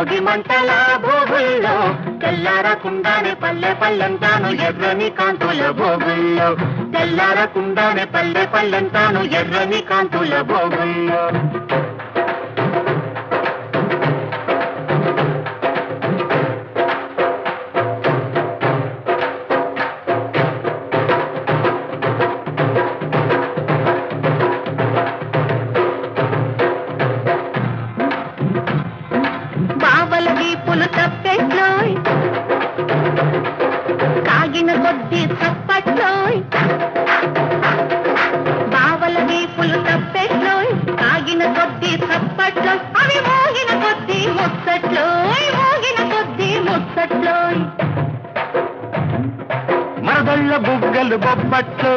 భోగి మంటల భోగుల్లో తెల్లారకుండానే పల్లె పల్లెంతాను ఎర్రని కాంతుల భోగుల్లో తెల్లారకుండానే పల్లె పల్లెంతాను ఎర్రని కాంతుల భోగుల్లో బావల వీపులు తప్పెట్లోయ్ కాగిన కొద్ది తప్పట్లోయ్ బావల వీపులు తప్పెట్లోయ్ కాగిన కొద్ది తప్పట్లో అవి మోగిన కొద్ది ముచ్చట్లోయ్ మోగిన కొద్ది ముచ్చట్లోయ్ మరదళ్ళ బుగ్గలు బొబ్బట్లు